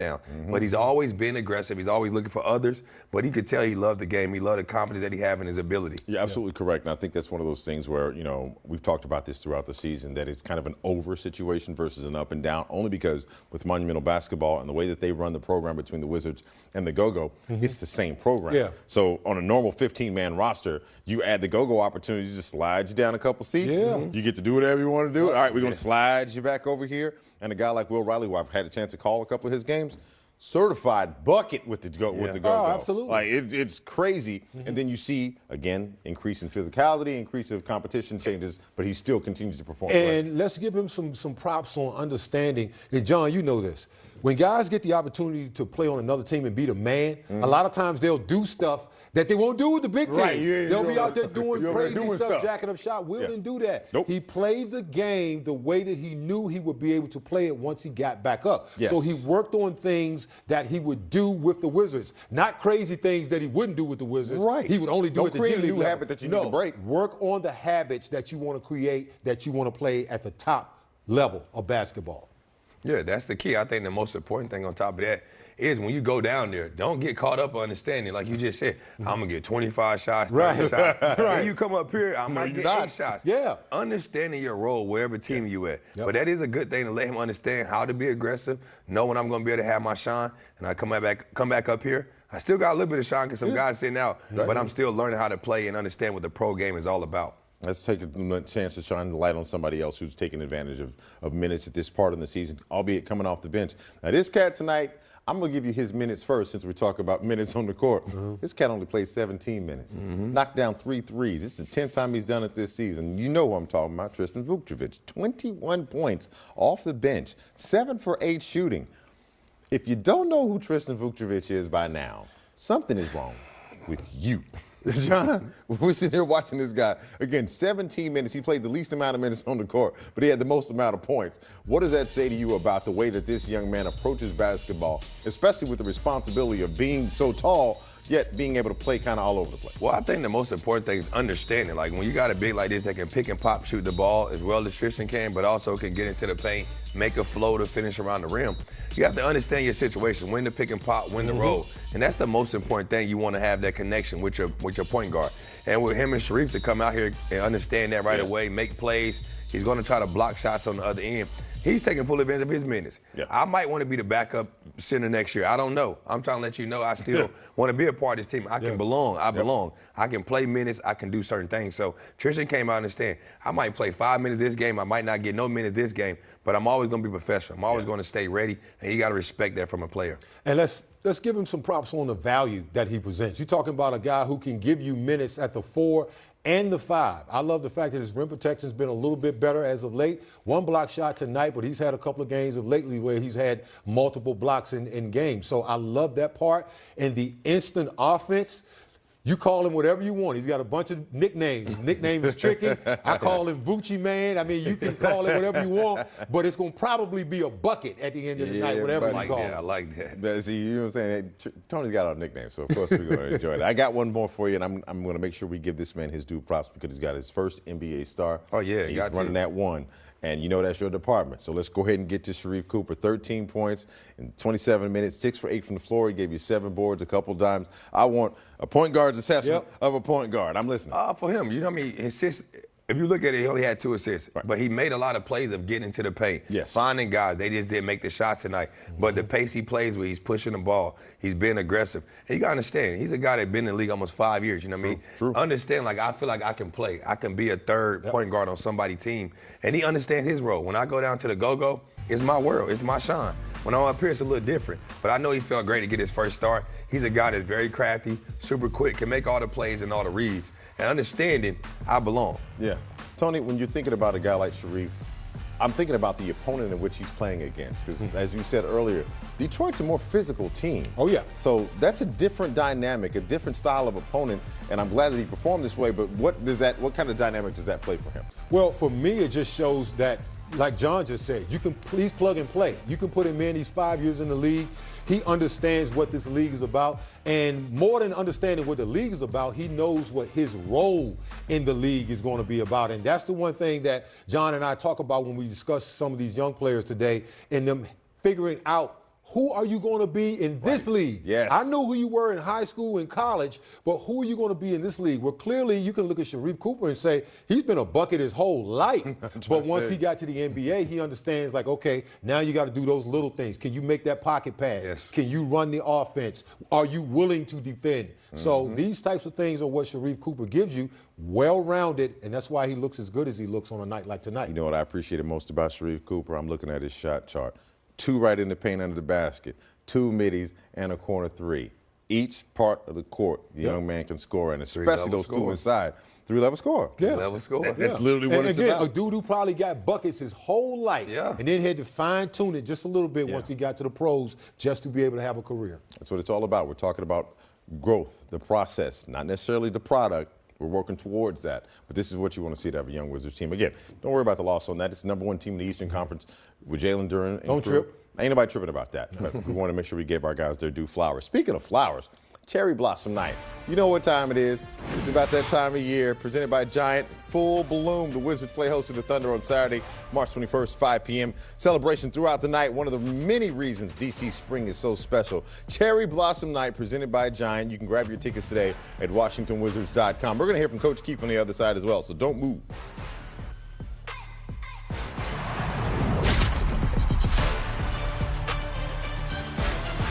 down. But he's always been aggressive. He's always looking for others. But he could tell he loved the game. He loved the confidence that he had in his ability. You're absolutely correct. And I think that's one of those things where, you know, we've talked about this throughout the season, that it's kind of an over situation versus an up and down, only because with Monumental Basketball and the way that they run the program between the Wizards and the Go-Go, it's the same program. Yeah. So on a normal 15-man roster, you add the Go-Go opportunity to just slide you down a couple seats. Yeah. You get to do whatever you want to do. All right, we're going to slide you back over here. And a guy like Will Riley, who I've had a chance to call a couple of his games, certified bucket with the Go-Go. Oh, absolutely. Like, it's crazy. And then you see, again, increase in physicality, increase of competition changes, but he still continues to perform. And let's give him some props on understanding. And John, you know this. When guys get the opportunity to play on another team and be the man, a lot of times they'll do stuff that they won't do with the big team. Right, They'll be out there doing crazy stuff, jacking up shot. Will didn't do that. Nope. He played the game the way that he knew he would be able to play it once he got back up. Yes. So he worked on things that he would do with the Wizards, not crazy things that he wouldn't do with the Wizards. Right. He would only do Don't at the create G a new League habit that you need to break. Work on the habits that you want to create, that you want to play at the top level of basketball. Yeah, that's the key. I think the most important thing on top of that is when you go down there, don't get caught up understanding, like you just said, I'm going to get 25 shots, 30 shots. When you come up here, I might get 8 shots. Yeah. Understanding your role, wherever team you at. Yep. But that is a good thing to let him understand how to be aggressive, know when I'm going to be able to have my shine, and I come back up here. I still got a little bit of shine because some guys sitting out, but I'm still learning how to play and understand what the pro game is all about. Let's take a chance to shine the light on somebody else who's taking advantage of minutes at this part of the season, albeit coming off the bench. Now, this cat tonight, I'm going to give you his minutes first since we talk about minutes on the court. This cat only played 17 minutes, knocked down 3 threes. This is the 10th time he's done it this season. You know who I'm talking about, Tristan Vukcevic. 21 points off the bench, 7 for 8 shooting. If you don't know who Tristan Vukcevic is by now, something is wrong with you. John, we're sitting here watching this guy. Again, 17 minutes. He played the least amount of minutes on the court, but he had the most amount of points. What does that say to you about the way that this young man approaches basketball, especially with the responsibility of being so tall, yet being able to play kind of all over the place? Well, I think the most important thing is understanding. Like, when you got a big like this that can pick and pop, shoot the ball as well as Tristan can, but also can get into the paint, make a flow to finish around the rim, you have to understand your situation, when to pick and pop, when to roll. And that's the most important thing. You want to have that connection with your point guard. And with him and Sharif to come out here and understand that right away, make plays, he's going to try to block shots on the other end. He's taking full advantage of his minutes. Yeah. I might want to be the backup center next year. I don't know. I'm trying to let you know I still want to be a part of this team. I can belong. I belong. I can play minutes. I can do certain things. So Tristan came out and understand. I might play 5 minutes this game. I might not get no minutes this game, but I'm always going to be professional. I'm always going to stay ready, and you got to respect that from a player. And let's give him some props on the value that he presents. You're talking about a guy who can give you minutes at the 4 and the 5. I love the fact that his rim protection's been a little bit better as of late. 1 block shot tonight, but he's had a couple of games of lately where he's had multiple blocks in games. So I love that part. And the instant offense, you call him whatever you want. He's got a bunch of nicknames. His nickname is tricky. I call him Vucci Man. I mean, you can call it whatever you want, but it's going to probably be a bucket at the end of the night, whatever you call it. I like that. But see, you know what I'm saying? Tony's got our nicknames, so of course we're going to enjoy it. I got one more for you, and I'm going to make sure we give this man his due props because he's got his first NBA star. Oh, yeah. He's running that one. And you know that's your department. So let's go ahead and get to Sharif Cooper. 13 points in 27 minutes, 6 for 8 from the floor. He gave you 7 boards a couple dimes. I want a point guard's assessment of a point guard. I'm listening. For him, you know what I mean? His assists, if you look at it, he only had 2 assists. But he made a lot of plays of getting into the paint. Yes. Finding guys. They just didn't make the shots tonight. But the pace he plays with, he's pushing the ball. He's being aggressive. And you got to understand, he's a guy that's been in the league almost 5 years, you know what I mean? True. Understand, like, I feel like I can play. I can be a third point guard on somebody's team. And he understands his role. When I go down to the Go-Go, it's my world. It's my shine. When I'm up here, it's a little different. But I know he felt great to get his first start. He's a guy that's very crafty, super quick, can make all the plays and all the reads. And understanding, I belong. Yeah. Tony, when you're thinking about a guy like Sharif, I'm thinking about the opponent in which he's playing against. Because as you said earlier, Detroit's a more physical team. Oh, yeah. So that's a different dynamic, a different style of opponent. And I'm glad that he performed this way. But what kind of dynamic does that play for him? Well, for me, it just shows that, like John just said, you can please plug and play. You can put him in. He's 5 years in the league. He understands what this league is about. And more than understanding what the league is about, he knows what his role in the league is going to be about. And that's the one thing that John and I talk about when we discuss some of these young players today, and them figuring out who are you going to be in this league? Yes. I knew who you were in high school and college, but who are you going to be in this league? Well, clearly you can look at Sharif Cooper and say he's been a bucket his whole life. But once he got to the NBA, he understands, like, okay, now you got to do those little things. Can you make that pocket pass? Yes. Can you run the offense? Are you willing to defend? So these types of things are what Sharif Cooper gives you, well-rounded, and that's why he looks as good as he looks on a night like tonight. You know what I appreciated most about Sharif Cooper? I'm looking at his shot chart. 2 right in the paint under the basket, 2 middies, and a corner 3. Each part of the court, the young man can score, and especially those 2 inside. 3-level score. Yeah. Level score. That's literally what it's again, about. a dude who probably got buckets his whole life, and then had to fine-tune it just a little bit once he got to the pros just to be able to have a career. That's what it's all about. We're talking about growth, the process, not necessarily the product. We're working towards that. But this is what you want to see to have a young Wizards team. Again, don't worry about the loss on that. It's the #1 team in the Eastern Conference with Jalen Duren. Don't trip. Ain't nobody tripping about that. But we want to make sure we gave our guys their due flowers. Speaking of flowers, Cherry Blossom Night. You know what time it is. It's about that time of year. Presented by Giant. Full bloom. The Wizards play host to the Thunder on Saturday, March 21st, 5 p.m. Celebration throughout the night. One of the many reasons DC spring is so special. Cherry Blossom Night presented by Giant. You can grab your tickets today at WashingtonWizards.com. We're going to hear from Coach Keefe on the other side as well, so don't move.